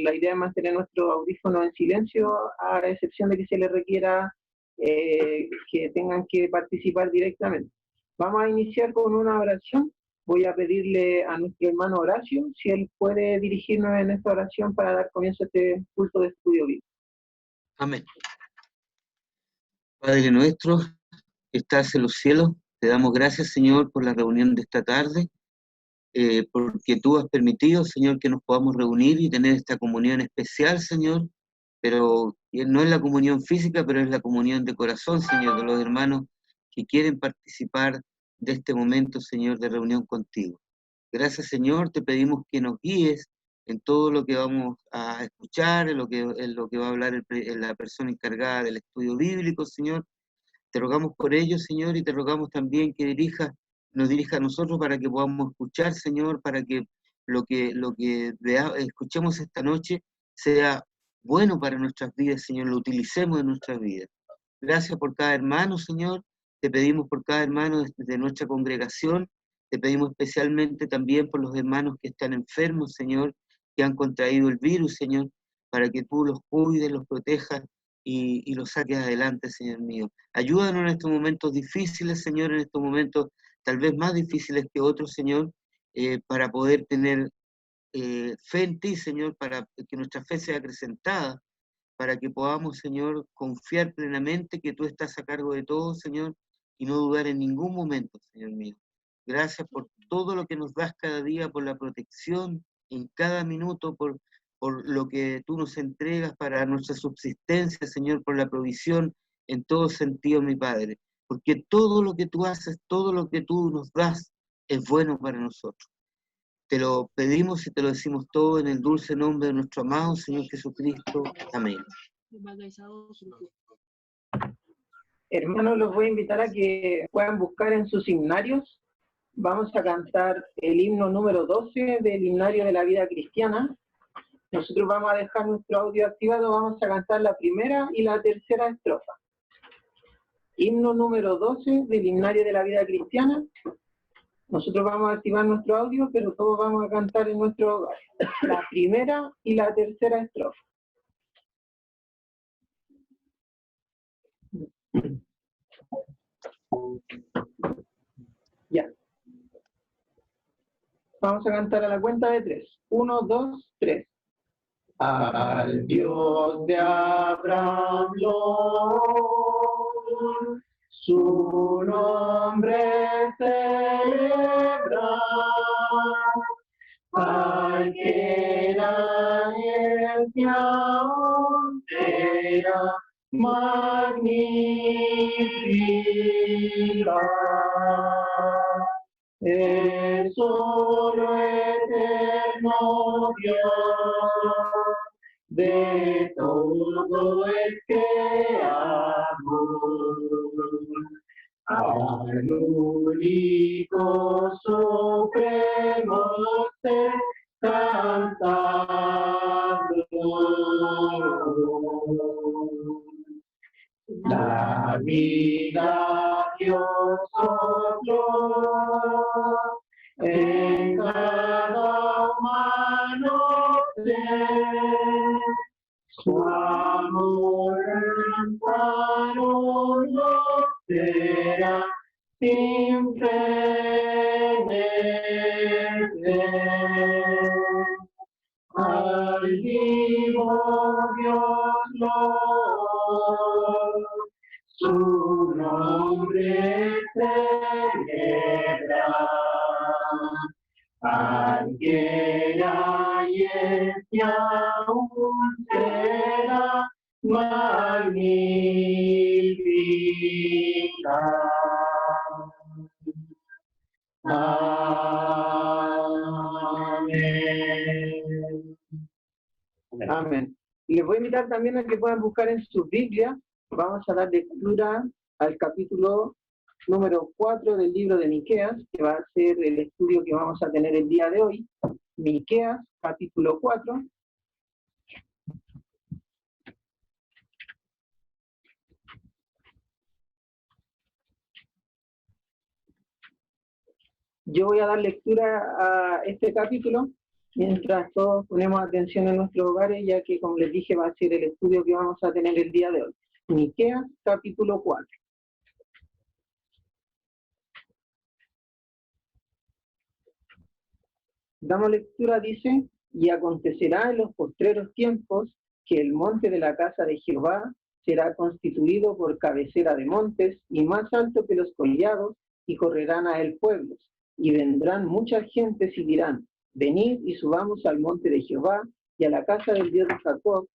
la idea es mantener nuestros audífonos en silencio, a excepción de que se les requiera que tengan que participar directamente. Vamos a iniciar con una oración. Voy a pedirle a nuestro hermano Horacio si él puede dirigirnos en esta oración para dar comienzo a este culto de estudio bíblico. Amén. Padre nuestro, que estás en los cielos, te damos gracias, Señor, por la reunión de esta tarde, porque tú has permitido, Señor, que nos podamos reunir y tener esta comunión especial, Señor, pero no es la comunión física, pero es la comunión de corazón, Señor, de los hermanos que quieren participar de este momento, Señor, de reunión contigo. Gracias, Señor, te pedimos que nos guíes en todo lo que vamos a escuchar, en lo que va a hablar la persona encargada del estudio bíblico, Señor. Te rogamos por ello, Señor, y te rogamos también que nos dirija a nosotros para que podamos escuchar, Señor, para que lo que escuchemos esta noche sea bueno para nuestras vidas, Señor, lo utilicemos en nuestras vidas. Gracias por cada hermano, Señor. Te pedimos por cada hermano de nuestra congregación. Te pedimos especialmente también por los hermanos que están enfermos, Señor, que han contraído el virus, Señor, para que tú los cuides, los protejas y los saques adelante, Señor mío. Ayúdanos en estos momentos difíciles, Señor, en estos momentos tal vez más difíciles que otros, Señor, para poder tener fe en ti, Señor, para que nuestra fe sea acrecentada, para que podamos, Señor, confiar plenamente que tú estás a cargo de todo, Señor, y no dudar en ningún momento, Señor mío. Gracias por todo lo que nos das cada día, por la protección en cada minuto, por lo que tú nos entregas para nuestra subsistencia, Señor, por la provisión en todo sentido, mi Padre. Porque todo lo que tú haces, todo lo que tú nos das, es bueno para nosotros. Te lo pedimos y te lo decimos todo en el dulce nombre de nuestro amado Señor Jesucristo. Amén. Hermanos, los voy a invitar a que puedan buscar en sus himnarios. Vamos a cantar el himno número 12 del himnario de la vida cristiana. Nosotros vamos a dejar nuestro audio activado, vamos a cantar la primera y la tercera estrofa. Himno número 12 del himnario de la vida cristiana. Nosotros vamos a activar nuestro audio, pero todos vamos a cantar en nuestro hogar. La primera y la tercera estrofa. Ya. Vamos a cantar a la cuenta de 3. 1, 2, 3. Al Dios de Abraham, Lord, su nombre celebra, al que nadie se ahondera, magnífica. El solo eterno Dios, de todo el que amó, al único supremo ser cantado. La vida Dios sopló en cada humano ser, su amor amparo no será sin fenecer. Al vivo Dios Lord, su nombre celebra, al que hay y aún será magnífica. Amén. Amén. Les voy a invitar también a que puedan buscar en sus Biblias. Vamos a dar lectura al capítulo número 4 del libro de Miqueas, que va a ser el estudio que vamos a tener el día de hoy. Miqueas, capítulo 4. Yo voy a dar lectura a este capítulo mientras todos ponemos atención en nuestros hogares, ya que, como les dije, va a ser el estudio que vamos a tener el día de hoy. Miqueas, capítulo 4. Damos lectura, dice, y acontecerá en los postreros tiempos que el monte de la casa de Jehová será constituido por cabecera de montes y más alto que los collados, y correrán a él pueblos, y vendrán muchas gentes y dirán, venid y subamos al monte de Jehová y a la casa del Dios de Jacob,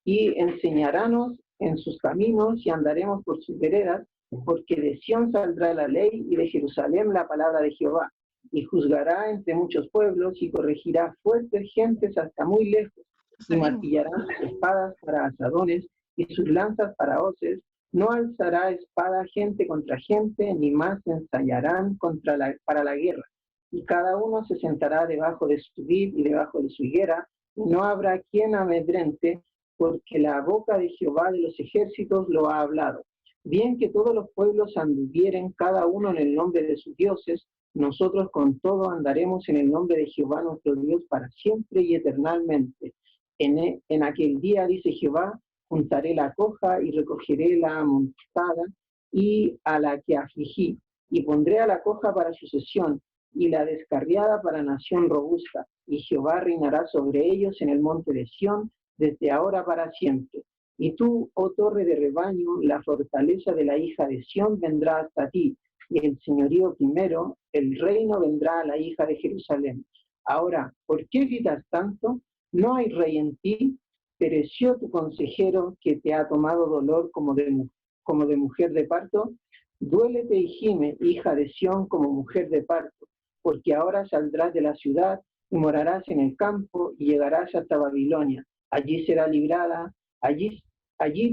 y enseñarános en sus caminos y andaremos por sus veredas, porque de Sión saldrá la ley y de Jerusalén la palabra de Jehová. Y juzgará entre muchos pueblos y corregirá fuertes gentes hasta muy lejos, y martillarán sus espadas para asadones y sus lanzas para hoces. No alzará espada gente contra gente, ni más ensayarán para la guerra. Y cada uno se sentará debajo de su vid y debajo de su higuera, y no habrá quien amedrente, porque la boca de Jehová de los ejércitos lo ha hablado. Bien que todos los pueblos anduvieren cada uno en el nombre de sus dioses, nosotros con todo andaremos en el nombre de Jehová nuestro Dios para siempre y eternalmente. En aquel día, dice Jehová, juntaré la coja y recogeré la amontada y a la que afligí, y pondré a la coja para sucesión y la descarriada para nación robusta, y Jehová reinará sobre ellos en el monte de Sión desde ahora para siempre. Y tú, oh torre de rebaño, la fortaleza de la hija de Sión vendrá hasta ti, y el señorío primero, el reino vendrá a la hija de Jerusalén. Ahora, ¿por qué gritas tanto? ¿No hay rey en ti? ¿Pereció tu consejero que te ha tomado dolor como de mujer de parto? Duélete y gime, hija de Sión, como mujer de parto, porque ahora saldrás de la ciudad y morarás en el campo y llegarás hasta Babilonia. Allí será librada, allí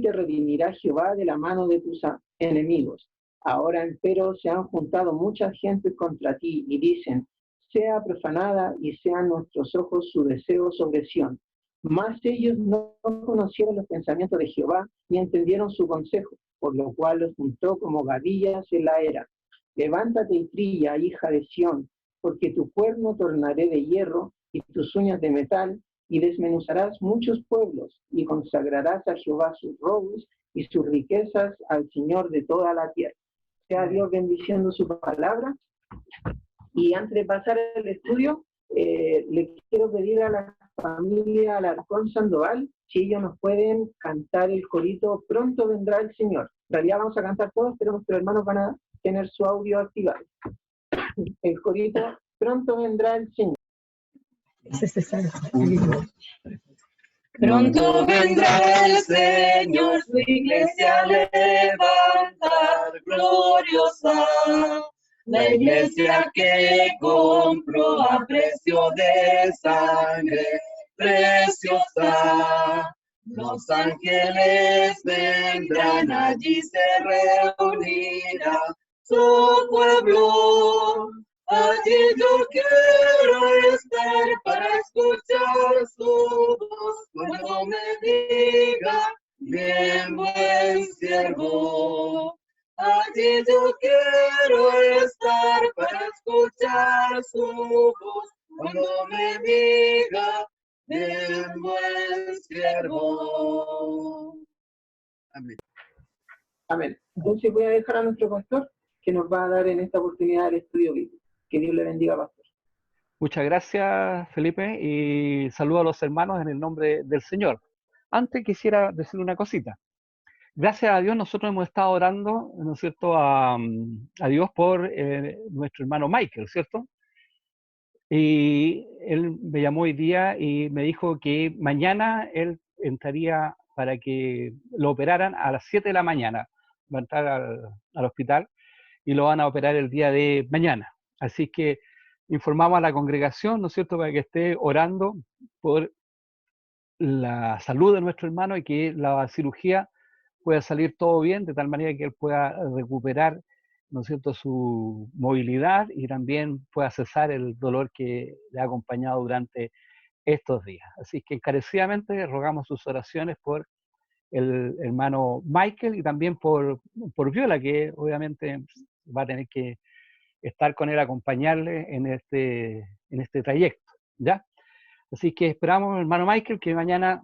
te redimirá Jehová de la mano de tus enemigos. Ahora, empero, se han juntado muchas gentes contra ti y dicen, sea profanada y sean nuestros ojos su deseo sobre Sión. Mas ellos no conocieron los pensamientos de Jehová ni entendieron su consejo, por lo cual los juntó como gavillas en la era. Levántate y trilla, hija de Sión, porque tu cuerno tornaré de hierro y tus uñas de metal, y desmenuzarás muchos pueblos, y consagrarás a Jehová sus robos y sus riquezas al Señor de toda la tierra. Sea Dios bendiciendo su palabra. Y antes de pasar al estudio, le quiero pedir a la familia Alarcón Sandoval si ellos nos pueden cantar el corito Pronto vendrá el Señor. En realidad vamos a cantar todos, pero nuestros hermanos van a tener su audio activado. El corito Pronto vendrá el Señor. Pronto vendrá el Señor, su iglesia levantar gloriosa, la iglesia que compró a precio de sangre preciosa. Los ángeles vendrán, allí se reunirá su pueblo. Allí yo quiero estar para escuchar su voz cuando me diga, bien buen siervo. Allí yo quiero estar para escuchar su voz cuando me diga, bien buen siervo. Amén. Amén. Entonces voy a dejar a nuestro pastor que nos va a dar en esta oportunidad el estudio bíblico. Que Dios le bendiga, pastor. Muchas gracias, Felipe, y saludo a los hermanos en el nombre del Señor. Antes quisiera decir una cosita. Gracias a Dios nosotros hemos estado orando, ¿no es cierto?, a Dios por nuestro hermano Michael, ¿cierto? Y él me llamó hoy día y me dijo que mañana él entraría para que lo operaran a las 7 de la mañana. Va a entrar al hospital y lo van a operar el día de mañana. Así que informamos a la congregación, ¿no es cierto?, para que esté orando por la salud de nuestro hermano y que la cirugía pueda salir todo bien, de tal manera que él pueda recuperar, ¿no es cierto?, su movilidad y también pueda cesar el dolor que le ha acompañado durante estos días. Así que encarecidamente rogamos sus oraciones por el hermano Michael y también por Viola, que obviamente va a tener que estar con él, acompañarle en este en este trayecto, ¿ya? Así que esperamos, hermano Michael, que mañana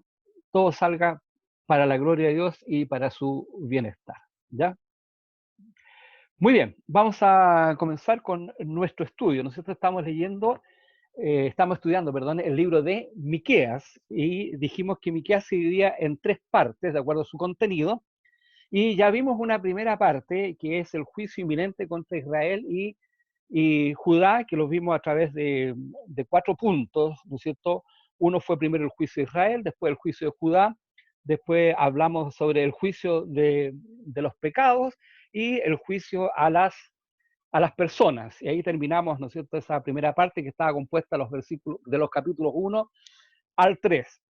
todo salga para la gloria de Dios y para su bienestar, ¿ya? Muy bien, vamos a comenzar con nuestro estudio. Nosotros estamos estudiando, perdón, el libro de Miqueas, y dijimos que Miqueas se dividía en 3 partes, de acuerdo a su contenido, y ya vimos una primera parte, que es el juicio inminente contra Israel y Judá, que los vimos a través de 4 puntos, ¿no es cierto? Uno fue primero el juicio de Israel, después el juicio de Judá, después hablamos sobre el juicio de los pecados y el juicio a las personas. Y ahí terminamos, ¿no es cierto?, esa primera parte que estaba compuesta de los versículos de los capítulos 1 al 3.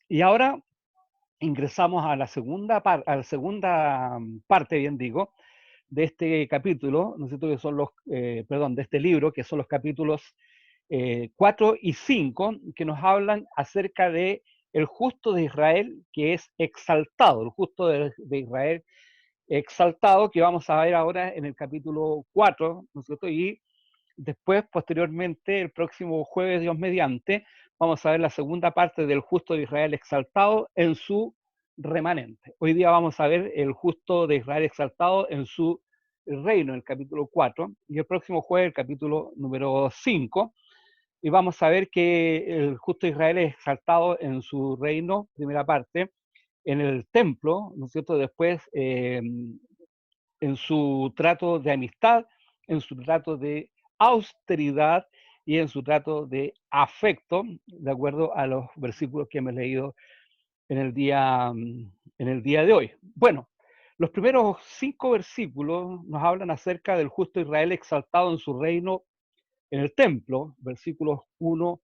Y ahora ingresamos a la segunda parte, bien digo, de este capítulo, ¿no es cierto?, que son los, perdón, de este libro, que son los capítulos 4 y 5, que nos hablan acerca de el justo de Israel que es exaltado, el justo de Israel exaltado, que vamos a ver ahora en el capítulo 4, ¿no es cierto? Y después, posteriormente, el próximo jueves, Dios mediante, vamos a ver la segunda parte del justo de Israel exaltado en su remanente. Hoy día vamos a ver el justo de Israel exaltado en su reino, en el capítulo 4, y el próximo jueves, el capítulo número 5, y vamos a ver que el justo de Israel es exaltado en su reino, primera parte, en el templo, ¿no es cierto? Después, en su trato de amistad, en su trato de austeridad y en su trato de afecto, de acuerdo a los versículos que hemos leído en el día de hoy. Bueno, los primeros 5 versículos nos hablan acerca del justo Israel exaltado en su reino en el templo, versículos 1,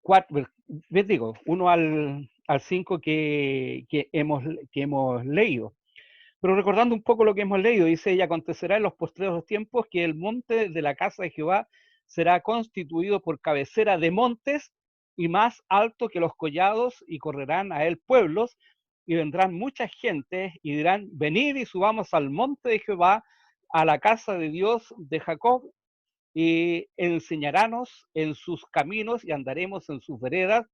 4, les digo, 1 al 5 que hemos leído. Pero recordando un poco lo que hemos leído, dice, y acontecerá en los postreros tiempos que el monte de la casa de Jehová será constituido por cabecera de montes y más alto que los collados, y correrán a él pueblos, y vendrán muchas gentes, y dirán, venid y subamos al monte de Jehová, a la casa de Dios de Jacob, y enseñarános en sus caminos, y andaremos en sus veredas,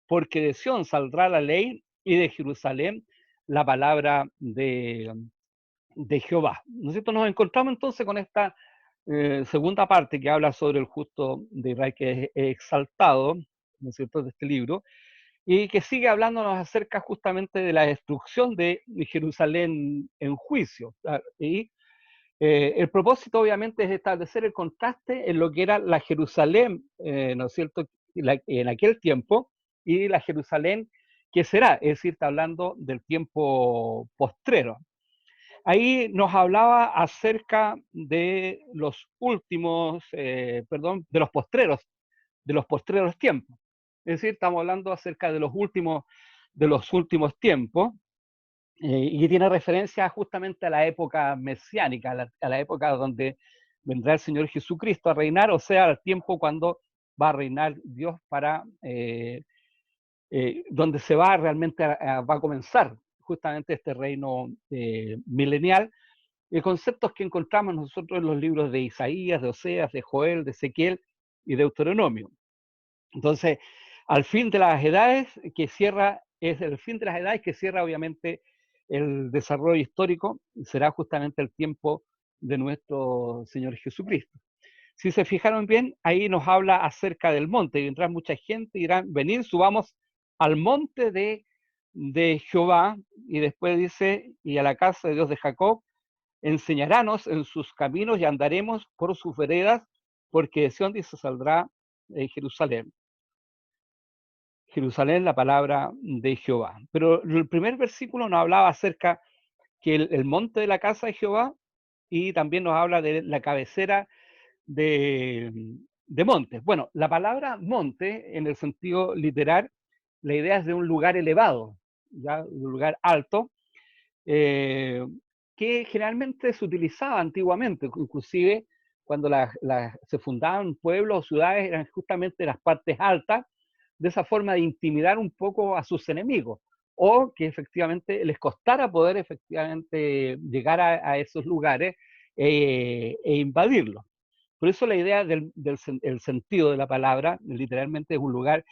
porque de Sión saldrá la ley, y de Jerusalén la palabra de Jehová. ¿No es cierto? Nos encontramos entonces con esta segunda parte que habla sobre el justo de Israel que es exaltado, ¿no es cierto?, de este libro, y que sigue hablándonos acerca justamente de la destrucción de Jerusalén en juicio. Y el propósito obviamente es establecer el contraste en lo que era la Jerusalén, ¿no es cierto?, en aquel tiempo, y la Jerusalén que será, es decir, está hablando del tiempo postrero. Ahí nos hablaba acerca de los últimos, de los postreros tiempos. Es decir, estamos hablando acerca de los últimos tiempos, y que tiene referencia justamente a la época mesiánica, a la época donde vendrá el Señor Jesucristo a reinar, o sea, al tiempo cuando va a reinar Dios para, donde se va realmente va a comenzar justamente este reino milenial, y conceptos que encontramos nosotros en los libros de Isaías, de Oseas, de Joel, de Ezequiel y de Deuteronomio. Entonces, al fin de las edades es el fin de las edades que cierra obviamente el desarrollo histórico, será justamente el tiempo de nuestro Señor Jesucristo. Si se fijaron bien, ahí nos habla acerca del monte, y vendrá mucha gente y dirán, venid, subamos al monte de Jehová, y después dice, y a la casa de Dios de Jacob, enseñarános en sus caminos y andaremos por sus veredas, porque de Sión dice saldrá Jerusalén. Jerusalén, la palabra de Jehová. Pero el primer versículo nos hablaba acerca que el monte de la casa de Jehová, y también nos habla de la cabecera de montes. Bueno, la palabra monte, en el sentido literal, la idea es de un lugar elevado, ¿ya? Un lugar alto, que generalmente se utilizaba antiguamente, inclusive cuando se fundaban pueblos o ciudades, eran justamente las partes altas, de esa forma de intimidar un poco a sus enemigos, o que efectivamente les costara poder efectivamente llegar a esos lugares e invadirlos. Por eso la idea el sentido de la palabra, literalmente es un lugar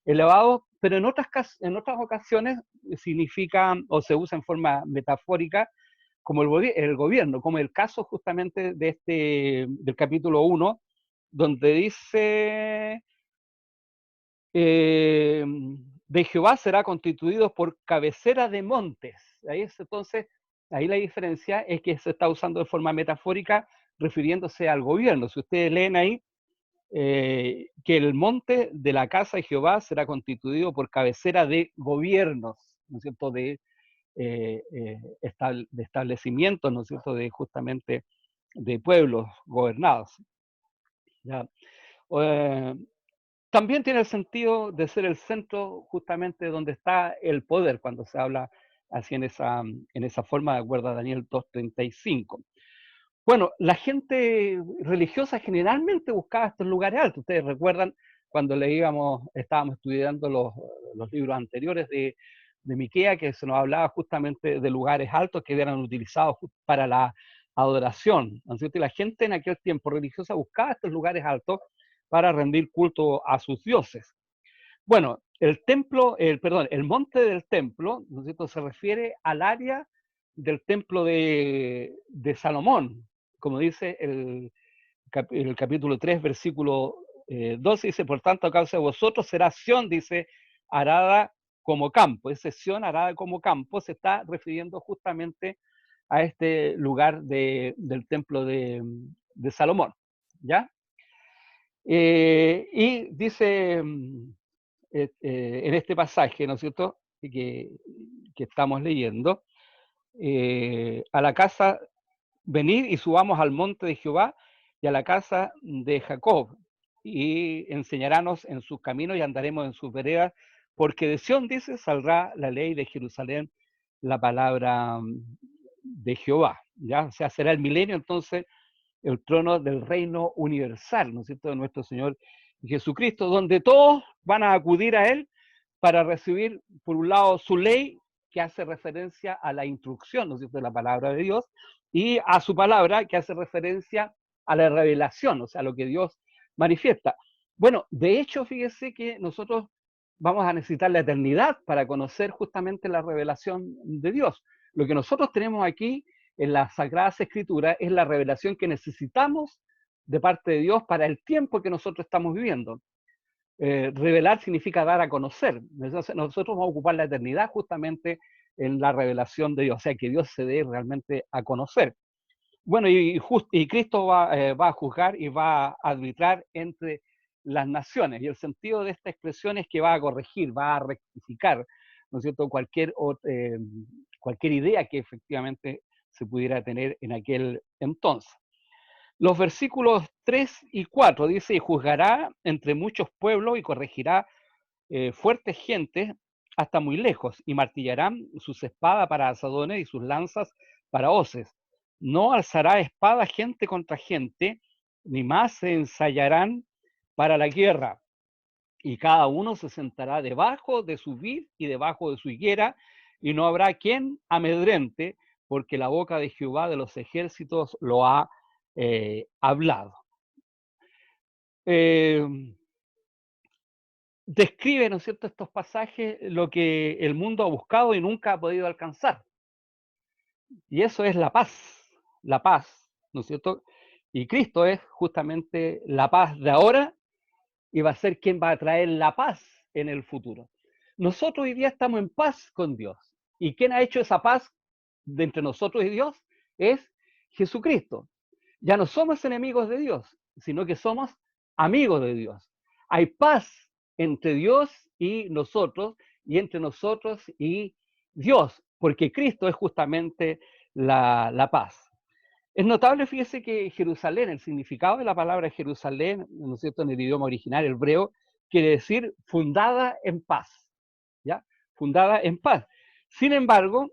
elevado, pero en otras ocasiones significa o se usa en forma metafórica como el gobierno, como el caso justamente del capítulo 1, donde dice, de Jehová será constituido por cabecera de montes. Entonces, ahí la diferencia es que se está usando de forma metafórica refiriéndose al gobierno. Si ustedes leen ahí, que el monte de la casa de Jehová será constituido por cabecera de gobiernos, ¿no es cierto?, de establecimientos, ¿no es cierto?, justamente de pueblos gobernados. ¿Ya? También tiene el sentido de ser el centro justamente donde está el poder, cuando se habla así en esa forma, de acuerdo a Daniel 2:35. Bueno, la gente religiosa generalmente buscaba estos lugares altos. Ustedes recuerdan cuando estábamos estudiando los libros anteriores de Miquea, que se nos hablaba justamente de lugares altos que eran utilizados para la adoración, ¿no es cierto? Y la gente en aquel tiempo religiosa buscaba estos lugares altos para rendir culto a sus dioses. Bueno, el monte del templo, ¿no es cierto?, se refiere al área del templo de Salomón, como dice el capítulo 3, versículo 12, dice, por tanto, a causa de vosotros será Sión, dice, arada como campo. Ese Sión, arada como campo, se está refiriendo justamente a este lugar del templo de Salomón, ¿ya? Y dice en este pasaje, ¿no es cierto?, que estamos leyendo, a la casa, venid y subamos al monte de Jehová y a la casa de Jacob, y enseñarános en sus caminos y andaremos en sus veredas, porque de Sión, dice, saldrá la ley, de Jerusalén la palabra de Jehová, ¿ya? O sea, será el milenio entonces el trono del reino universal, ¿no es cierto?, de nuestro Señor Jesucristo, donde todos van a acudir a Él para recibir, por un lado, su ley, que hace referencia a la instrucción, ¿no es cierto?, de la palabra de Dios, y a su palabra, que hace referencia a la revelación, o sea, lo que Dios manifiesta. Bueno, de hecho, fíjese que nosotros vamos a necesitar la eternidad para conocer justamente la revelación de Dios. Lo que nosotros tenemos aquí en las Sagradas Escrituras es la revelación que necesitamos de parte de Dios para el tiempo que nosotros estamos viviendo. Revelar significa dar a conocer. Nosotros vamos a ocupar la eternidad justamente en la revelación de Dios, o sea, que Dios se dé realmente a conocer. Bueno, y Cristo va a juzgar y va a arbitrar entre las naciones, y el sentido de esta expresión es que va a corregir, va a rectificar, ¿no es cierto?, cualquier idea que efectivamente se pudiera tener en aquel entonces. Los versículos 3 y 4 dice, y juzgará entre muchos pueblos y corregirá fuertes gentes hasta muy lejos, y martillarán sus espadas para asadones y sus lanzas para hoces. No alzará espada gente contra gente, ni más se ensayarán para la guerra. Y cada uno se sentará debajo de su vid y debajo de su higuera, y no habrá quien amedrente, porque la boca de Jehová de los ejércitos lo ha hablado. Describe, ¿no es cierto?, estos pasajes, lo que el mundo ha buscado y nunca ha podido alcanzar. Y eso es la paz, ¿no es cierto? Y Cristo es justamente la paz de ahora y va a ser quien va a traer la paz en el futuro. Nosotros hoy día estamos en paz con Dios. ¿Y quién ha hecho esa paz de entre nosotros y Dios? Es Jesucristo. Ya no somos enemigos de Dios, sino que somos amigos de Dios. Hay paz entre Dios y nosotros, y entre nosotros y Dios, porque Cristo es justamente la paz. Es notable, fíjese, que Jerusalén, el significado de la palabra Jerusalén, ¿no es cierto?, en el idioma original hebreo, quiere decir fundada en paz, ¿ya? Fundada en paz. Sin embargo,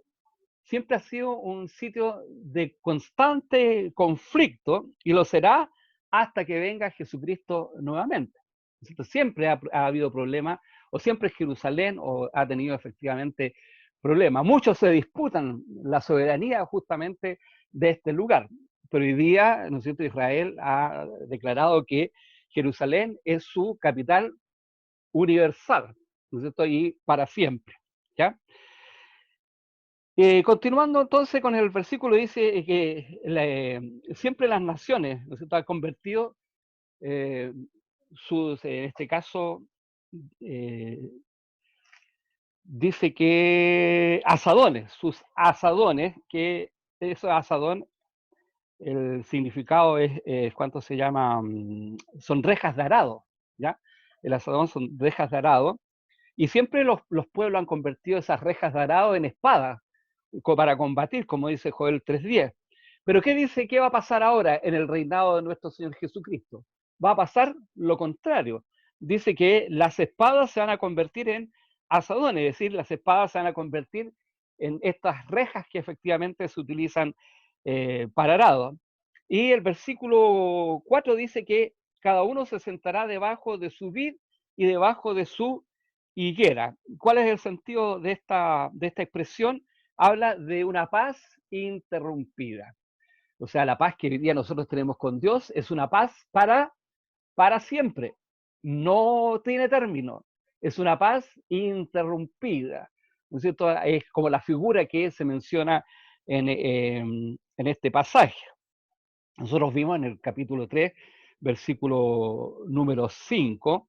siempre ha sido un sitio de constante conflicto y lo será hasta que venga Jesucristo nuevamente. Siempre ha habido problemas, o siempre Jerusalén ha tenido efectivamente problemas. Muchos se disputan la soberanía justamente de este lugar, pero hoy día, ¿no es cierto?, Israel ha declarado que Jerusalén es su capital universal, ¿no es cierto?, y para siempre, ¿ya? Continuando entonces con el versículo, dice que siempre las naciones, ¿no es cierto?, han convertido en este caso, dice que sus asadones, que esos asadón, el significado es ¿cuánto se llama? Son rejas de arado, ¿ya? El asadón son rejas de arado, y siempre los pueblos han convertido esas rejas de arado en espadas para combatir, como dice Joel 3:10. Pero ¿qué dice? ¿Qué va a pasar ahora en el reinado de nuestro Señor Jesucristo? Va a pasar lo contrario. Dice que las espadas se van a convertir en asadones, es decir, las espadas se van a convertir en estas rejas que efectivamente se utilizan para arado. Y el versículo 4 dice que cada uno se sentará debajo de su vid y debajo de su higuera. ¿Cuál es el sentido de esta expresión? Habla de una paz interrumpida. O sea, la paz que hoy día nosotros tenemos con Dios es una paz para siempre. No tiene término. Es una paz interrumpida. ¿No es cierto? Es como la figura que se menciona en este pasaje. Nosotros vimos en el capítulo 3, versículo número 5,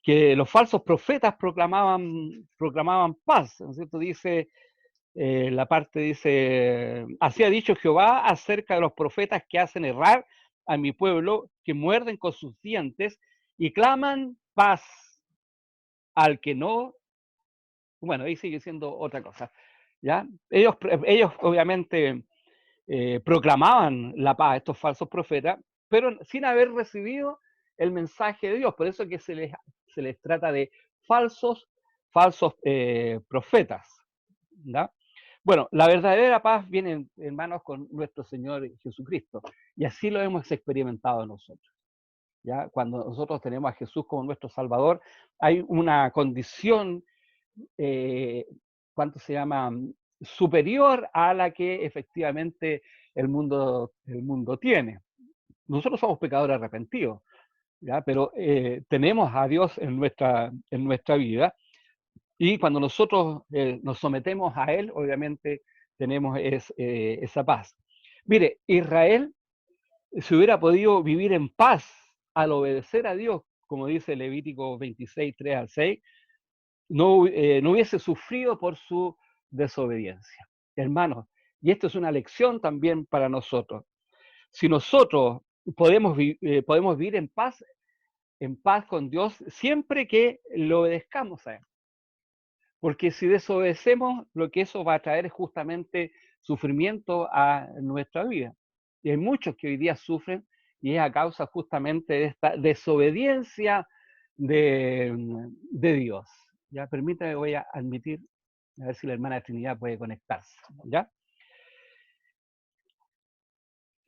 que los falsos profetas proclamaban paz, ¿no es cierto? Dice, la parte dice, así ha dicho Jehová acerca de los profetas que hacen errar a mi pueblo, que muerden con sus dientes y claman paz al que no, bueno, ahí sigue siendo otra cosa, ¿ya? Ellos obviamente proclamaban la paz, estos falsos profetas, pero sin haber recibido el mensaje de Dios, por eso que se les trata de falsos profetas, ¿ya? Bueno, la verdadera paz viene, hermanos, con nuestro Señor Jesucristo, y así lo hemos experimentado nosotros. ¿Ya? Cuando nosotros tenemos a Jesús como nuestro Salvador, hay una condición, ¿cuánto se llama?, superior a la que efectivamente el mundo tiene. Nosotros somos pecadores arrepentidos, ¿ya? Pero tenemos a Dios en nuestra vida, y cuando nosotros nos sometemos a Él, obviamente tenemos esa paz. Mire, Israel, si hubiera podido vivir en paz al obedecer a Dios, como dice Levítico 26, 3 al 6, no hubiese sufrido por su desobediencia. Hermanos, y esto es una lección también para nosotros. Si nosotros podemos vivir en paz con Dios, siempre que lo obedezcamos a Él. Porque si desobedecemos, lo que eso va a traer es justamente sufrimiento a nuestra vida. Y hay muchos que hoy día sufren, y es a causa justamente de esta desobediencia de Dios. Ya, permítame, voy a admitir, a ver si la hermana Trinidad puede conectarse. ¿Ya?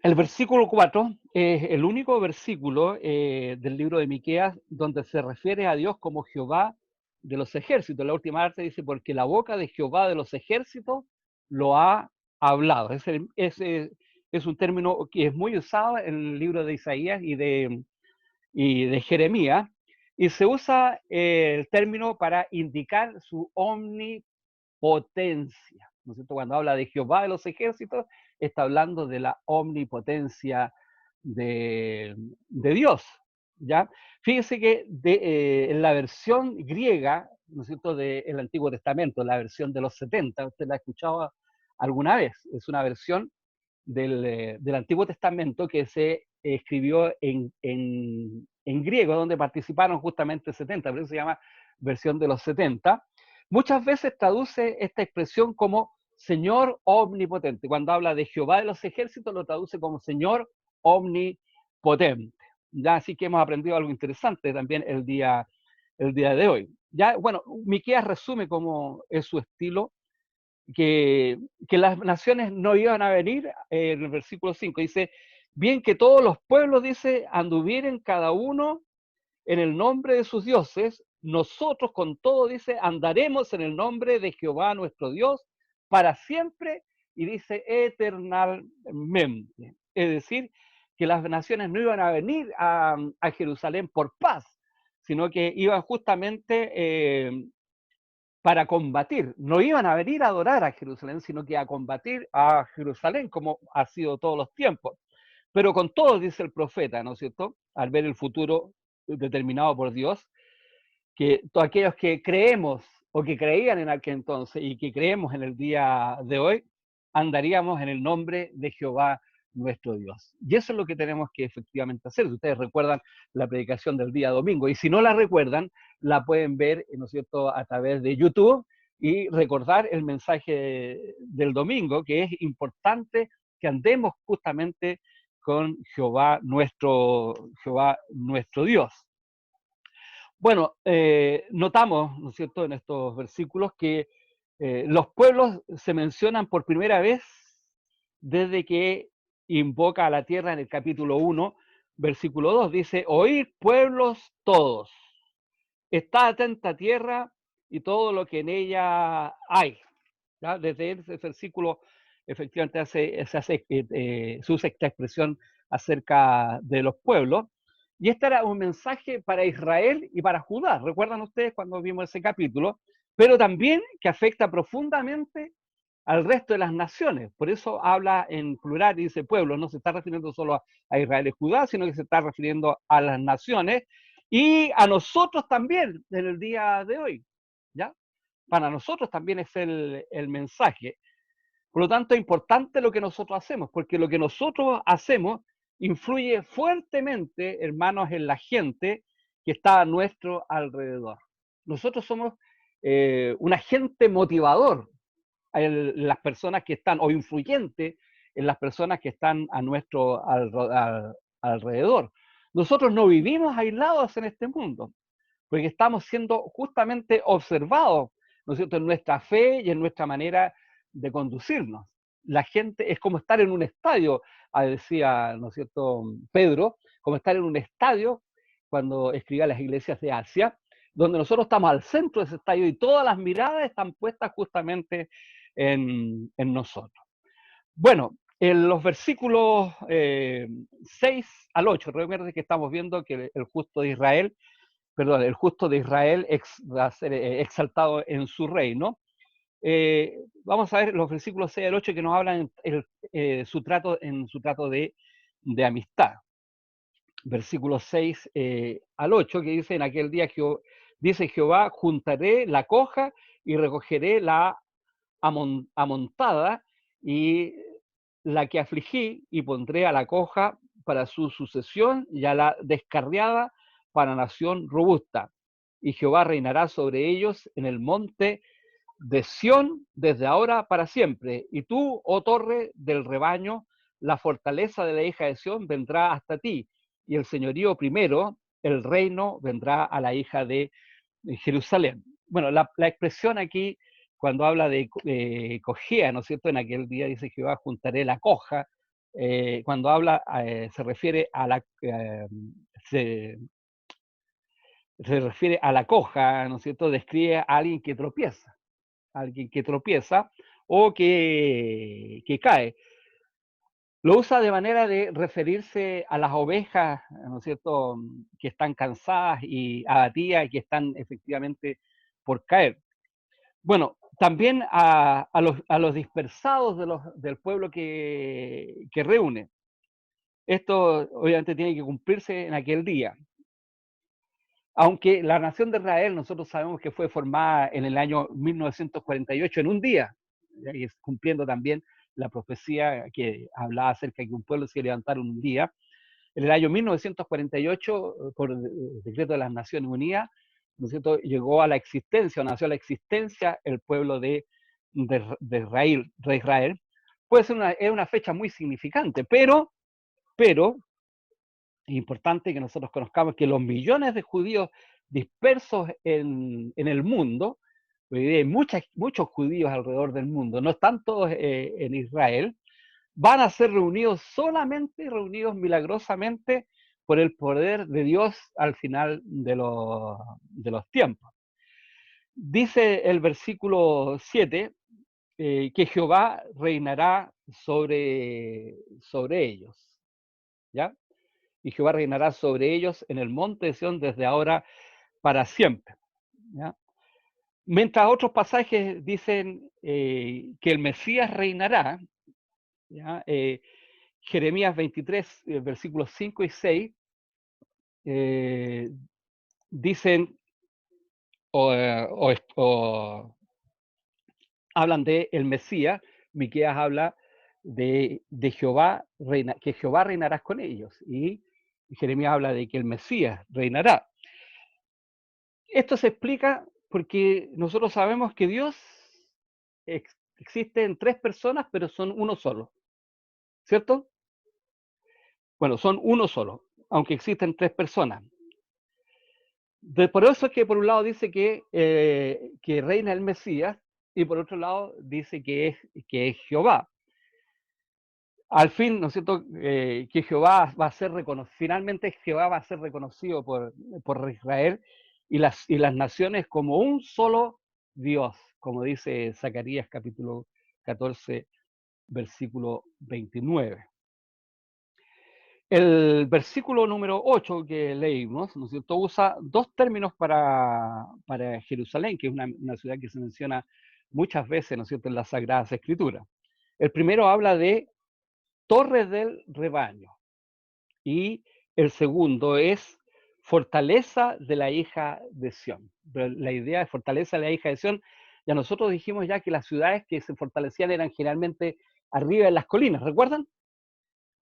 El versículo 4 es el único versículo del libro de Miqueas donde se refiere a Dios como Jehová de los ejércitos. La última parte dice, porque la boca de Jehová de los ejércitos lo ha hablado. Es un término que es muy usado en el libro de Isaías y de Jeremías, y se usa el término para indicar su omnipotencia. ¿No es cierto? Cuando habla de Jehová de los ejércitos, está hablando de la omnipotencia de Dios. ¿Ya? Fíjense que en la versión griega, ¿no es cierto?, del Antiguo Testamento, la versión de los 70, usted la ha escuchado alguna vez, es una versión del Antiguo Testamento que se escribió en griego, donde participaron justamente 70, por eso se llama versión de los 70. Muchas veces traduce esta expresión como Señor omnipotente. Cuando habla de Jehová de los ejércitos, lo traduce como Señor omnipotente. Ya, así que hemos aprendido algo interesante también el día de hoy. Ya, bueno, Miqueas resume cómo es su estilo, que las naciones no iban a venir, en el versículo 5 dice, bien que todos los pueblos, dice, anduvieren cada uno en el nombre de sus dioses, nosotros con todo, dice, andaremos en el nombre de Jehová nuestro Dios para siempre, y dice eternamente. es decir, que las naciones no iban a venir a Jerusalén por paz, sino que iban justamente para combatir. No iban a venir a adorar a Jerusalén, sino que a combatir a Jerusalén, como ha sido todos los tiempos. Pero con todo, dice el profeta, ¿no es cierto?, al ver el futuro determinado por Dios, que todos aquellos que creemos o que creían en aquel entonces y que creemos en el día de hoy, andaríamos en el nombre de Jehová nuestro Dios. Y eso es lo que tenemos que efectivamente hacer. Si ustedes recuerdan la predicación del día domingo, y si no la recuerdan, la pueden ver, ¿no es cierto?, a través de YouTube y recordar el mensaje del domingo, que es importante que andemos justamente con Jehová nuestro Dios. Bueno, notamos, ¿no es cierto?, en estos versículos que los pueblos se mencionan por primera vez desde que invoca a la tierra en el capítulo 1, versículo 2. Dice, oíd pueblos todos, está atenta tierra y todo lo que en ella hay. ¿Ya? Desde ese versículo efectivamente se usa esta expresión acerca de los pueblos. Y este era un mensaje para Israel y para Judá. ¿Recuerdan ustedes cuando vimos ese capítulo? Pero también que afecta profundamente al resto de las naciones. Por eso habla en plural y dice pueblo. No se está refiriendo solo a Israel y Judá, sino que se está refiriendo a las naciones y a nosotros también en el día de hoy. ¿Ya? Para nosotros también es el mensaje. Por lo tanto, es importante lo que nosotros hacemos, porque lo que nosotros hacemos influye fuertemente, hermanos, en la gente que está a nuestro alrededor. Nosotros somos un agente motivador en las personas que están, o influyente en las personas que están a nuestro alrededor. Nosotros no vivimos aislados en este mundo, porque estamos siendo justamente observados, ¿no es cierto?, en nuestra fe y en nuestra manera de conducirnos. La gente es como estar en un estadio, decía, ¿no es cierto?, Pedro, como estar en un estadio cuando escribía a las iglesias de Asia, donde nosotros estamos al centro de ese estadio y todas las miradas están puestas justamente en nosotros. Bueno, en los versículos 6 al 8, recuerden que estamos viendo que el justo de Israel va a ser exaltado en su reino. Vamos a ver los versículos 6 al 8 que nos hablan en su trato de amistad. Versículos 6 al 8 que dice, en aquel día dice Jehová, juntaré la coja y recogeré la amontada y la que afligí, y pondré a la coja para su sucesión y a la descarriada para nación robusta. Y Jehová reinará sobre ellos en el monte de Sión desde ahora para siempre. Y tú, oh torre del rebaño, la fortaleza de la hija de Sión vendrá hasta ti. Y el señorío primero, el reino, vendrá a la hija de Jerusalén. Bueno, la expresión aquí, cuando habla de cojea, ¿no es cierto? En aquel día dice Jehová, juntaré la coja. Cuando habla, se refiere a la se refiere a la coja, ¿no es cierto? Describe a alguien que tropieza, o que cae. Lo usa de manera de referirse a las ovejas, ¿no es cierto?, que están cansadas y abatidas y que están efectivamente por caer. Bueno, también a los dispersados del pueblo que reúne. Esto obviamente tiene que cumplirse en aquel día. Aunque la nación de Israel, nosotros sabemos que fue formada en el año 1948, en un día, y cumpliendo también la profecía que hablaba acerca de que un pueblo se iba a levantar un día. En el año 1948, por el decreto de las Naciones Unidas, ¿no es cierto?, llegó a la existencia, o nació a la existencia el pueblo de Israel. Puede ser es una fecha muy significante, pero es importante que nosotros conozcamos que los millones de judíos dispersos en el mundo, hay muchos judíos alrededor del mundo, no están todos en Israel, van a ser reunidos milagrosamente por el poder de Dios al final de los tiempos. Dice el versículo 7, que Jehová reinará sobre ellos, ¿ya? Y Jehová reinará sobre ellos en el monte de Sión desde ahora para siempre, ¿ya? Mientras otros pasajes dicen que el Mesías reinará, ¿ya? Jeremías 23, versículos 5 y 6, dicen o hablan de el Mesías. Miqueas habla de Jehová, que Jehová reinará con ellos, y Jeremías habla de que el Mesías reinará. Esto se explica porque nosotros sabemos que Dios existe en tres personas, pero son uno solo, ¿cierto? Bueno, son uno solo, aunque existen tres personas. Por eso es que por un lado dice que reina el Mesías, y por otro lado dice que es Jehová. Al fin, ¿no es cierto?, que Jehová va a ser reconocido, finalmente Jehová va a ser reconocido por Israel y las naciones como un solo Dios, como dice Zacarías capítulo 14, versículo 29. El versículo número 8 que leímos, ¿no es cierto?, usa dos términos para Jerusalén, que es una ciudad que se menciona muchas veces, ¿no es cierto?, en las Sagradas Escrituras. El primero habla de torre del rebaño, y el segundo es fortaleza de la hija de Sión. La idea de fortaleza de la hija de Sión, ya nosotros dijimos ya que las ciudades que se fortalecían eran generalmente arriba en las colinas, ¿recuerdan?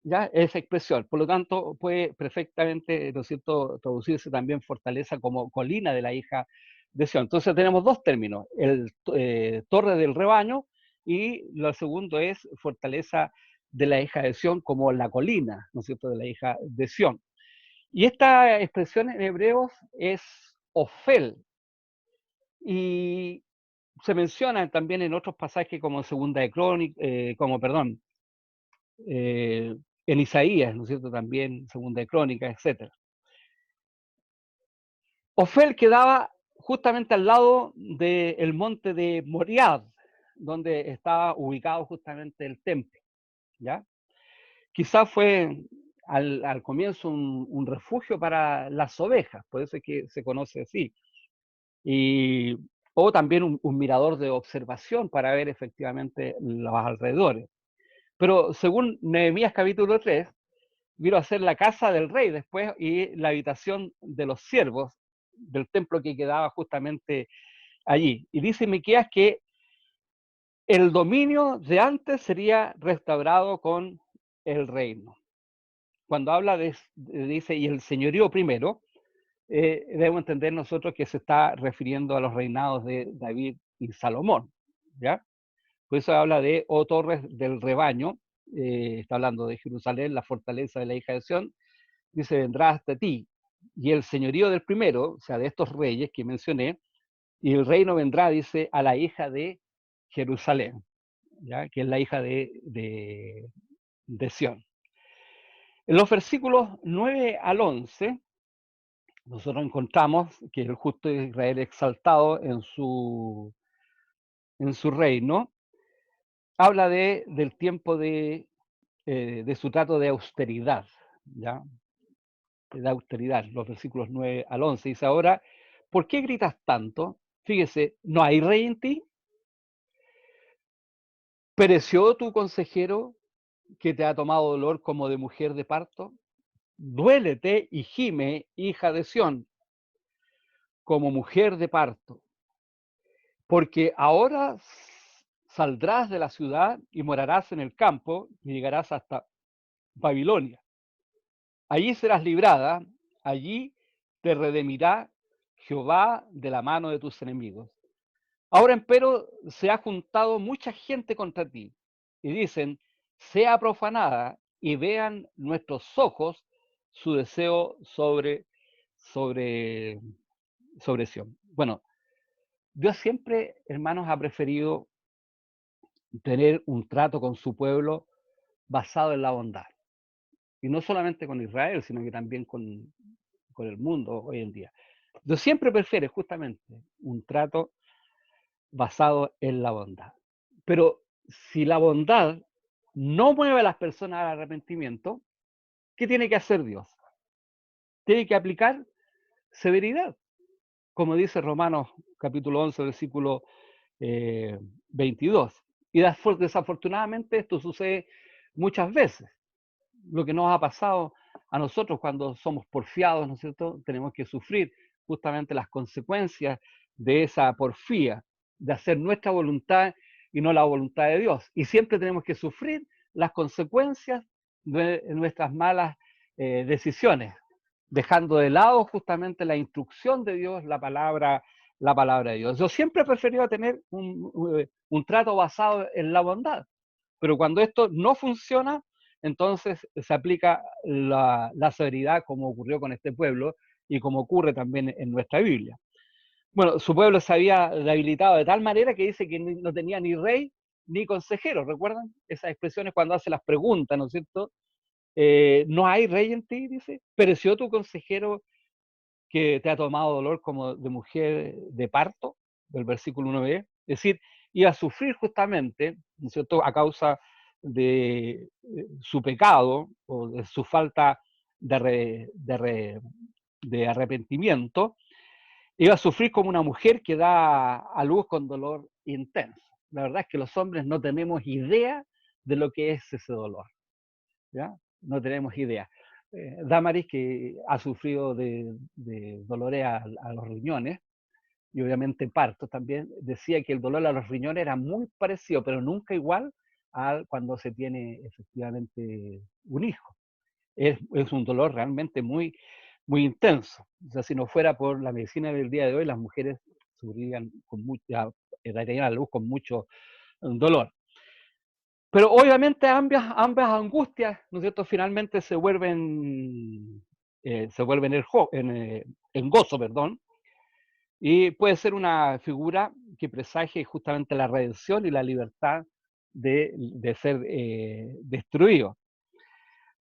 Ya esa expresión, por lo tanto puede perfectamente, ¿no es cierto?, traducirse también fortaleza como colina de la hija de Sión. Entonces tenemos dos términos, el torre del rebaño, y lo segundo es fortaleza de la hija de Sión como la colina, ¿no es cierto?, de la hija de Sión. Y esta expresión en hebreos es Ofel, y se menciona también en otros pasajes como Segunda de Crónicas, en Isaías, ¿no es cierto?, también Segunda de Crónicas, etc. Ofel quedaba justamente al lado del monte de Moriad, donde estaba ubicado justamente el templo, ¿ya? Quizás fue al comienzo un refugio para las ovejas, por eso es que se conoce así, o también un mirador de observación para ver efectivamente los alrededores. Pero según Nehemías capítulo 3, vino a ser la casa del rey después y la habitación de los siervos del templo que quedaba justamente allí. Y dice Miqueas que el dominio de antes sería restaurado con el reino. Cuando habla dice, y el señorío primero, debemos entender nosotros que se está refiriendo a los reinados de David y Salomón, ¿ya? Por eso habla de, torres del rebaño, está hablando de Jerusalén, la fortaleza de la hija de Sión, dice, vendrá hasta ti, y el señorío del primero, o sea, de estos reyes que mencioné, y el reino vendrá, dice, a la hija de Jerusalén, ¿ya?, que es la hija de Sión. En los versículos 9 al 11, nosotros encontramos que el justo de Israel exaltado en su reino, habla del tiempo de su trato de austeridad, ¿ya?, de austeridad, los versículos 9 al 11, dice ahora, ¿por qué gritas tanto? Fíjese, ¿no hay rey en ti? ¿Pereció tu consejero que te ha tomado dolor como de mujer de parto? Duélete y gime, hija de Sión, como mujer de parto, porque ahora saldrás de la ciudad y morarás en el campo y llegarás hasta Babilonia. Allí serás librada, allí te redimirá Jehová de la mano de tus enemigos. Ahora, empero, se ha juntado mucha gente contra ti, y dicen, sea profanada, y vean nuestros ojos su deseo sobre Sión. Bueno, Dios siempre, hermanos, ha preferido tener un trato con su pueblo basado en la bondad. Y no solamente con Israel, sino que también con el mundo hoy en día. Dios siempre prefiere justamente un trato basado en la bondad. Pero si la bondad no mueve a las personas al arrepentimiento, ¿qué tiene que hacer Dios? Tiene que aplicar severidad, como dice Romanos capítulo 11, versículo 22. Y desafortunadamente esto sucede muchas veces. Lo que nos ha pasado a nosotros cuando somos porfiados, ¿no es cierto? Tenemos que sufrir justamente las consecuencias de esa porfía, de hacer nuestra voluntad y no la voluntad de Dios. Y siempre tenemos que sufrir las consecuencias de nuestras malas decisiones, dejando de lado justamente la instrucción de Dios, la palabra de Dios. Yo siempre he preferido tener un trato basado en la bondad, pero cuando esto no funciona, entonces se aplica la severidad, como ocurrió con este pueblo y como ocurre también en nuestra Biblia. Bueno, su pueblo se había debilitado de tal manera que dice que no tenía ni rey ni consejero. ¿Recuerdan esas expresiones cuando hace las preguntas, ¿no es cierto? No hay rey en ti, dice. Pereció tu consejero que te ha tomado dolor como de mujer de parto, del versículo 1b. Es decir, iba a sufrir justamente, ¿no es cierto?, a causa de su pecado o de su falta de arrepentimiento, iba a sufrir como una mujer que da a luz con dolor intenso. La verdad es que los hombres no tenemos idea de lo que es ese dolor, ¿ya? No tenemos idea. Damaris, que ha sufrido de dolores a los riñones, y obviamente partos también, decía que el dolor a los riñones era muy parecido, pero nunca igual a cuando se tiene efectivamente un hijo. Es un dolor realmente muy, muy intenso. O sea, si no fuera por la medicina del día de hoy, las mujeres sufrirían con darían a luz con mucho dolor. Pero obviamente ambas angustias, ¿no es cierto?, finalmente se vuelven en gozo, perdón, y puede ser una figura que presagie justamente la redención y la libertad de ser destruido.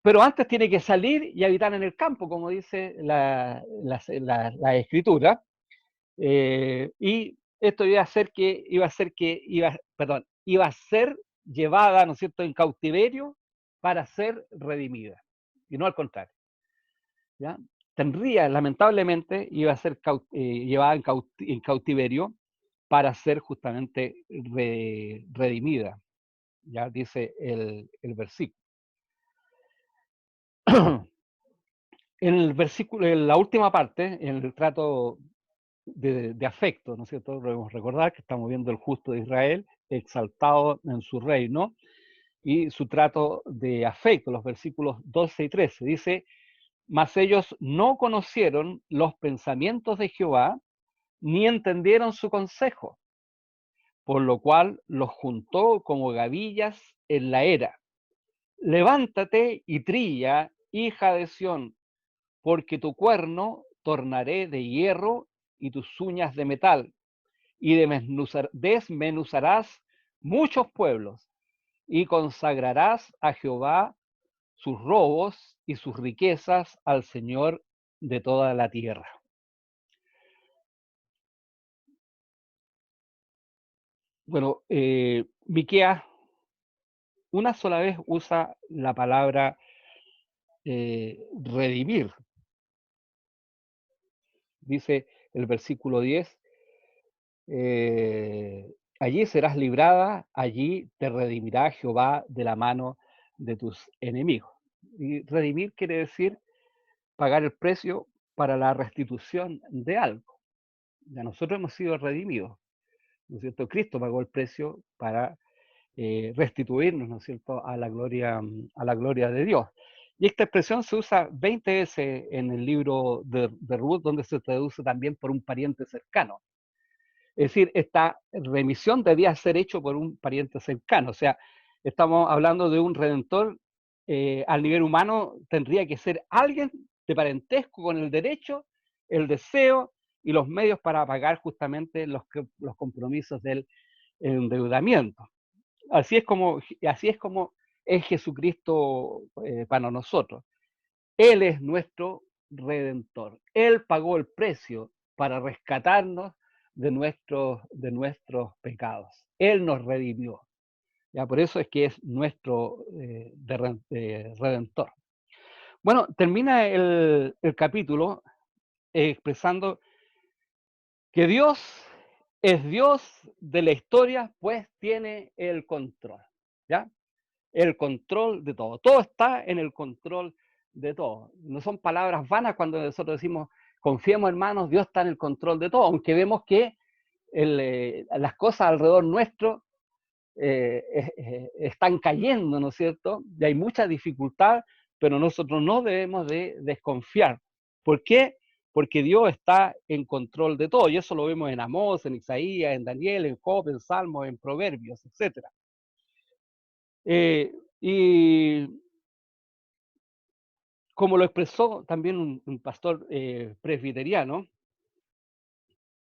Pero antes tiene que salir y habitar en el campo, como dice la escritura, y esto iba a ser llevada, ¿no es cierto?, en cautiverio para ser redimida, y no al contrario, ¿ya? Lamentablemente, iba a ser llevada en cautiverio para ser justamente redimida, ya dice el versículo. En la última parte, en el trato de afecto, ¿no es cierto? Debemos recordar que estamos viendo el justo de Israel exaltado en su reino y su trato de afecto, los versículos 12 y 13. Dice, mas ellos no conocieron los pensamientos de Jehová, ni entendieron su consejo, por lo cual los juntó como gavillas en la era. Levántate y trilla, hija de Sión, porque tu cuerno tornaré de hierro y tus uñas de metal, y desmenuzarás muchos pueblos, y consagrarás a Jehová sus robos y sus riquezas al Señor de toda la tierra. Bueno, Miqueas una sola vez usa la palabra redimir. Dice el versículo 10, allí serás librada, allí te redimirá Jehová de la mano de tus enemigos. Y redimir quiere decir pagar el precio para la restitución de algo. Ya nosotros hemos sido redimidos, ¿no es cierto? Cristo pagó el precio para restituirnos, ¿no es cierto?, a la gloria de Dios. Y esta expresión se usa 20 veces en el libro de Ruth, donde se traduce también por un pariente cercano. Es decir, esta remisión debía ser hecho por un pariente cercano. O sea, estamos hablando de un redentor al nivel humano, tendría que ser alguien de parentesco con el derecho, el deseo y los medios para pagar justamente los compromisos del endeudamiento. Así es como es Jesucristo para nosotros. Él es nuestro redentor. Él pagó el precio para rescatarnos de nuestros pecados. Él nos redimió. Ya, por eso es que es nuestro Redentor. Bueno, termina el capítulo expresando que Dios es Dios de la historia, pues tiene el control, ¿ya? El control de todo. Todo está en el control de todo. No son palabras vanas cuando nosotros decimos, confiemos hermanos, Dios está en el control de todo, aunque vemos que las cosas alrededor nuestro están cayendo, ¿no es cierto? Y hay mucha dificultad, pero nosotros no debemos de desconfiar. ¿Por qué? Porque Dios está en control de todo, y eso lo vemos en Amós, en Isaías, en Daniel, en Job, en Salmos, en Proverbios, etc. Y como lo expresó también un pastor presbiteriano,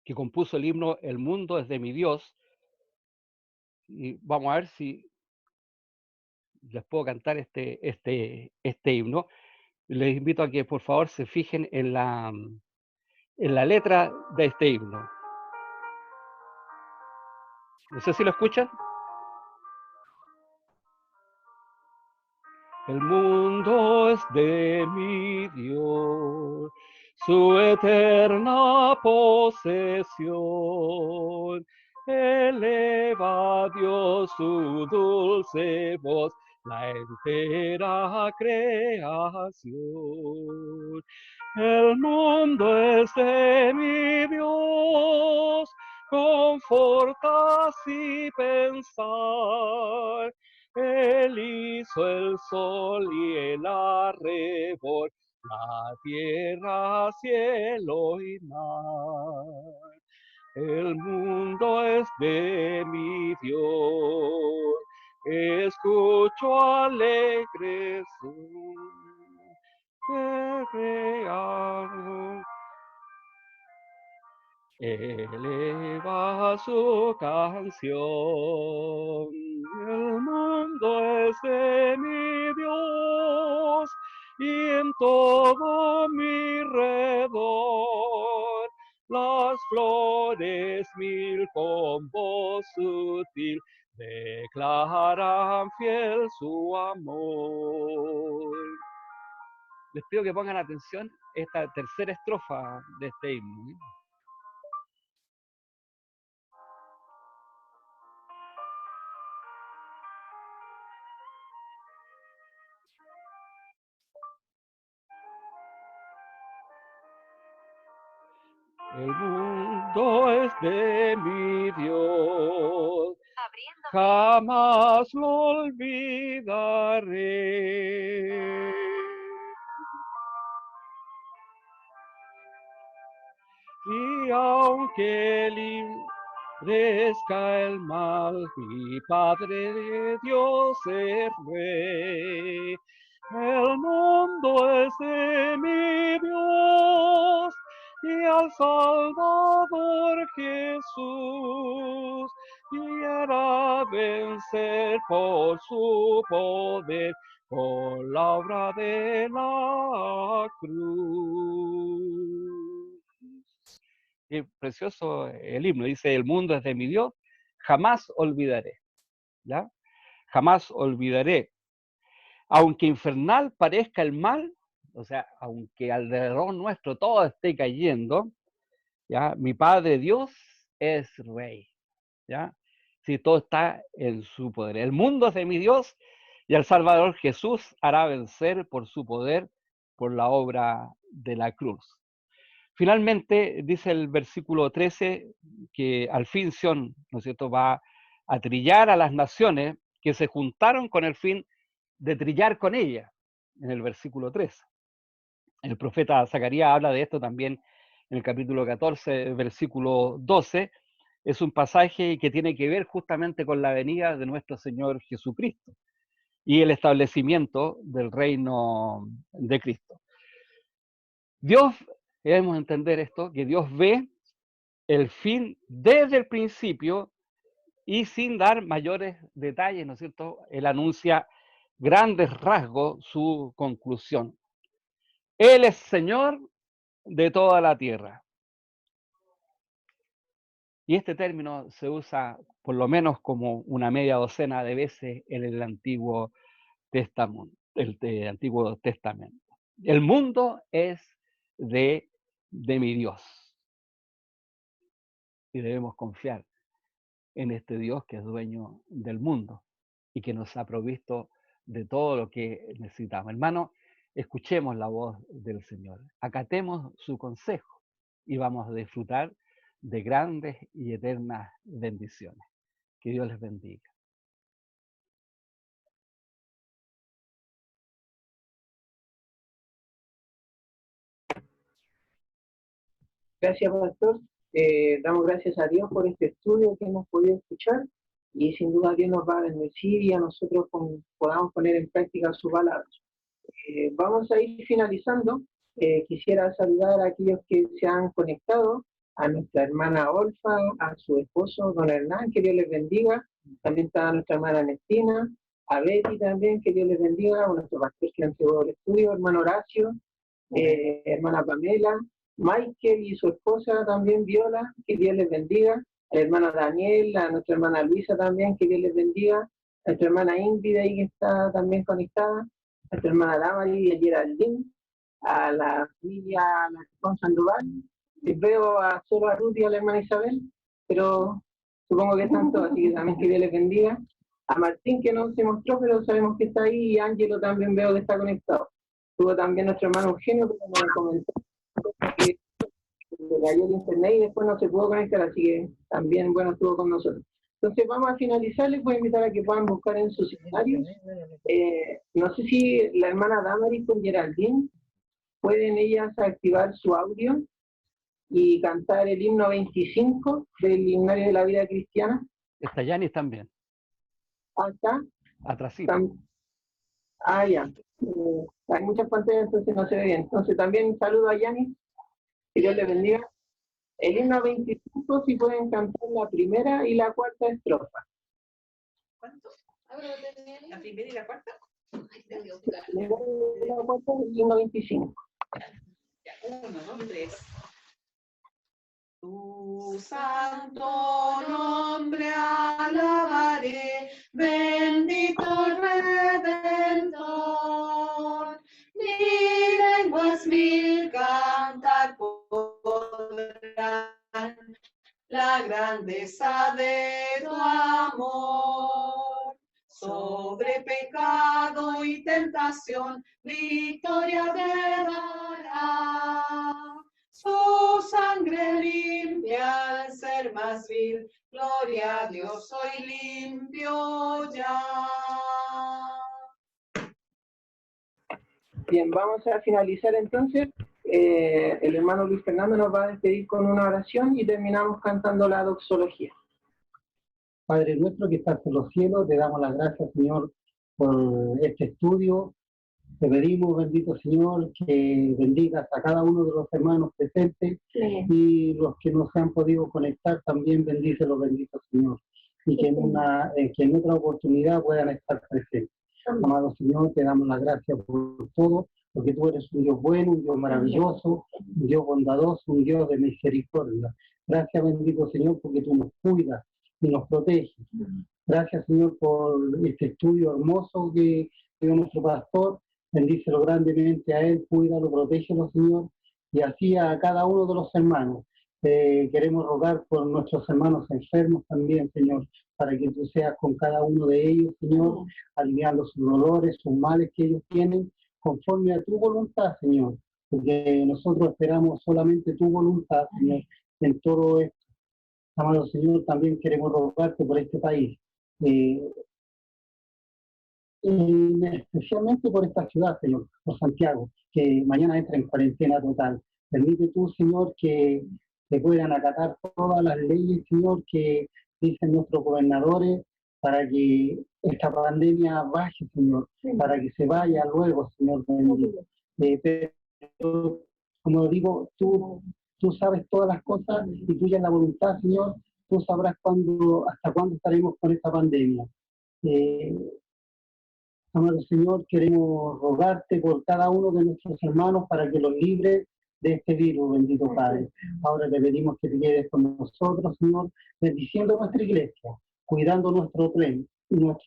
que compuso el himno El mundo es de mi Dios, y vamos a ver si les puedo cantar este himno. Les invito a que por favor se fijen en la letra de este himno. No sé si lo escuchan. El mundo es de mi Dios, su eterna posesión. Eleva a Dios su dulce voz, la entera creación. El mundo es de mi Dios, conforta así pensar. Él hizo el sol y el arrebol, la tierra, cielo y mar. El mundo es de mi Dios, escucho alegre son de creador. Eleva su canción. El mundo es de mi Dios y en todo mi redor las flores mil con voz sutil declaran fiel su amor. Les pido que pongan atención esta tercera estrofa de este himno. El mundo es de mi Dios, jamás lo olvidaré. Y aunque endurezca el mal, mi Padre de Dios es Rey. El mundo es de mi Dios y al Salvador Jesús, y hará vencer por su poder, por la obra de la cruz. Qué precioso el himno, dice, el mundo es de mi Dios, jamás olvidaré, ¿ya? Jamás olvidaré. Aunque infernal parezca el mal, o sea, aunque alrededor nuestro todo esté cayendo, ¿ya? Mi Padre Dios es Rey, ¿ya? Sí, todo está en su poder. El mundo es de mi Dios y el Salvador Jesús hará vencer por su poder, por la obra de la cruz. Finalmente, dice el versículo 13, que al fin Sión, ¿no es cierto?, va a trillar a las naciones que se juntaron con el fin de trillar con ella, en el versículo 13. El profeta Zacarías habla de esto también en el capítulo 14, versículo 12. Es un pasaje que tiene que ver justamente con la venida de nuestro Señor Jesucristo y el establecimiento del reino de Cristo. Dios, debemos entender esto, que Dios ve el fin desde el principio y sin dar mayores detalles, ¿no es cierto? Él anuncia grandes rasgos su conclusión. Él es Señor de toda la tierra. Y este término se usa por lo menos como una media docena de veces en el Antiguo Testamento. Antiguo Testamento. El mundo es de mi Dios. Y debemos confiar en este Dios que es dueño del mundo y que nos ha provisto de todo lo que necesitamos. Hermano, escuchemos la voz del Señor, acatemos su consejo y vamos a disfrutar de grandes y eternas bendiciones. Que Dios les bendiga. Gracias, pastor. Damos gracias a Dios por este estudio que hemos podido escuchar y sin duda Dios nos va a bendecir y a nosotros podamos poner en práctica su palabra. Vamos a ir finalizando. Quisiera saludar a aquellos que se han conectado, a nuestra hermana Olfa, a su esposo don Hernán, que Dios les bendiga. También está nuestra hermana Ernestina, a Betty también, que Dios les bendiga, a nuestro pastor que han llevado el estudio, hermano Horacio, hermana Pamela, Michael y su esposa también, Viola, que Dios les bendiga, a la hermana Daniel, a nuestra hermana Luisa también, que Dios les bendiga, a nuestra hermana Ingrid ahí que está también conectada, a nuestra hermana Damari y a Geraldine, a la familia Con Sandoval, veo a solo a Ruth y a la hermana Isabel, pero supongo que están todos, así que también que Dios les bendiga. A Martín que no se mostró, pero sabemos que está ahí, y a Ángelo también veo que está conectado. Tuvo también nuestro hermano Eugenio, que me comentó que le cayó el internet y después no se pudo conectar, así que también, bueno, estuvo con nosotros. Entonces vamos a finalizar, les voy a invitar a que puedan buscar en sus escenarios. No sé si la hermana Damaris con Geraldine pueden ellas activar su audio y cantar el himno 25 del himnario de la vida cristiana. Está Yanis también. Acá. Atrasito. Ya. Hay muchas pantallas, entonces no se ve bien. Entonces también saludo a Yanis, que Dios le bendiga. El himno 25, si pueden cantar la primera y la cuarta estrofa. ¿Cuánto? ¿La primera y la cuarta? La primera y la cuarta, el himno 25. Ya, 1, 2, 3. Tu santo nombre alabaré, bendito Redentor. Ni lenguas mil cantar podrán la grandeza de tu amor. Sobre pecado y tentación, victoria dará. Su sangre limpia al ser más vil, gloria a Dios, soy limpio ya. Bien, vamos a finalizar entonces. El hermano Luis Fernando nos va a despedir con una oración y terminamos cantando la doxología. Padre nuestro que estás en los cielos, te damos las gracias, Señor, por este estudio. Te pedimos, bendito Señor, que bendigas a cada uno de los hermanos presentes, sí, y los que no se han podido conectar también bendícelos, bendito Señor, y que en otra oportunidad puedan estar presentes. Amado Señor, te damos las gracias por todo, porque tú eres un Dios bueno, un Dios maravilloso, un Dios bondadoso, un Dios de misericordia. Gracias, bendito Señor, porque tú nos cuidas y nos proteges. Gracias, Señor, por este estudio hermoso que dio nuestro pastor. Bendícelo grandemente a él, cuídalo, protégelo, Señor, y así a cada uno de los hermanos. Queremos rogar por nuestros hermanos enfermos también, Señor, para que tú seas con cada uno de ellos, Señor, aliviando sus dolores, sus males que ellos tienen, conforme a tu voluntad, Señor, porque nosotros esperamos solamente tu voluntad, Señor, en todo esto. Amado Señor, también queremos rogarte por este país. Especialmente por esta ciudad, Señor, por Santiago, que mañana entra en cuarentena total. Permite tú, Señor, que puedan acatar todas las leyes, Señor, que dicen nuestros gobernadores, para que esta pandemia baje, Señor, para que se vaya luego, Señor. Pero, como digo, tú sabes todas las cosas y tuya es la voluntad, Señor. Tú sabrás hasta cuándo estaremos con esta pandemia. Amado Señor, queremos rogarte por cada uno de nuestros hermanos para que los libres de este virus, bendito Padre. Ahora te pedimos que te quedes con nosotros, Señor, bendiciendo nuestra iglesia, cuidando nuestro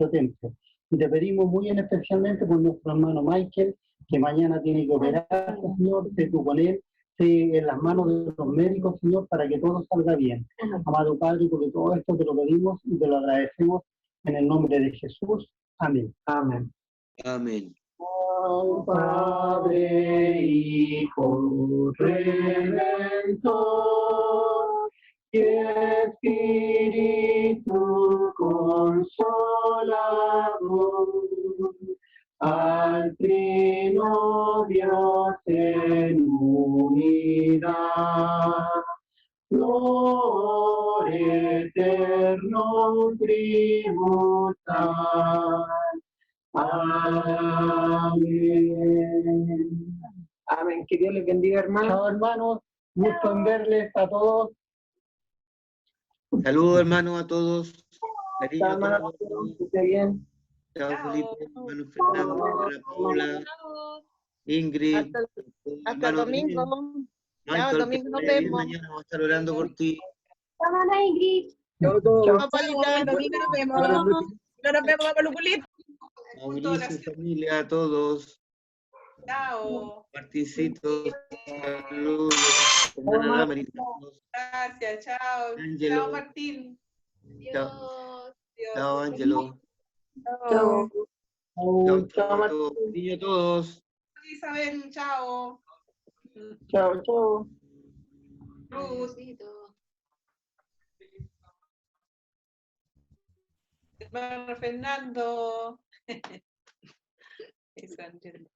templo. Y te pedimos muy en especialmente por nuestro hermano Michael, que mañana tiene que operar, Señor, sé tú con él, sé en las manos de los médicos, Señor, para que todo salga bien. Amado Padre, porque todo esto te lo pedimos y te lo agradecemos en el nombre de Jesús. Amén. Amén. Amén. Padre, Hijo, Redentor, y Espíritu Consolador, al Trino Dios en unidad, flor eterno tributar. Amén. Amén. Que Dios les bendiga, hermano. Chao, hermanos. Gusto en verles a todos. Saludos, hermanos, a todos. Cariño Chao, a hermano. todos. Que esté bien. Chao, Chao. Felipe, hermano Fernando, hermana Paola, Ingrid, Hasta el hermano domingo. Michael, Chao, el domingo que nos te vaya bien vemos. mañana, vamos a estar orando por ti. Chao, todos. Chao, Paulita, el domingo nos vemos. Nos vemos, Paluculito. Mauricio, familia, a todos. Chao. Martincito, saludos. Hermana Damaris, Gracias, chao. Ángelo. Chao, Martín. Chao, Dios. chao, Ángelo. Chao. Chao, Chao, chao a Martín. todos. Cariño a todos. Isabel, chao. Chao, chao. Ruth. Hermano Fernando. Eso, Ángel.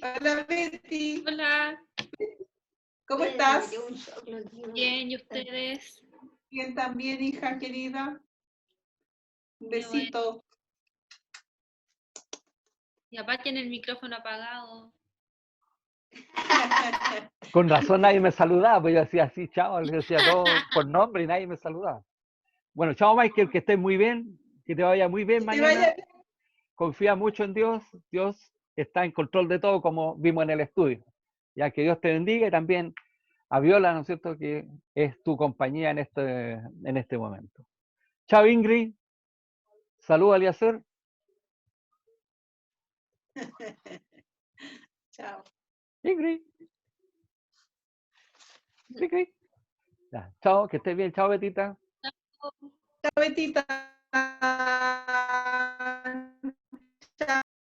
Hola, Betty. Hola, ¿Cómo estás? bien, ¿y ustedes? Bien también, hija querida. Un besito. Y aparte tiene el micrófono apagado. Con razón nadie me saludaba, pues yo decía así, chao, le decía todo por nombre y nadie me saludaba. Bueno, chao Michael, que estés muy bien, que te vaya muy bien Que mañana. vaya bien. Confía mucho en Dios, Dios está en control de todo como vimos en el estudio. Ya que Dios te bendiga y también a Viola, ¿no es cierto?, que es tu compañía en este momento. Chao Ingrid, salud Aliacer. Chao. Ingrid. Ingrid. Ya, chao, que estés bien, chao Betita. Chao, Betita.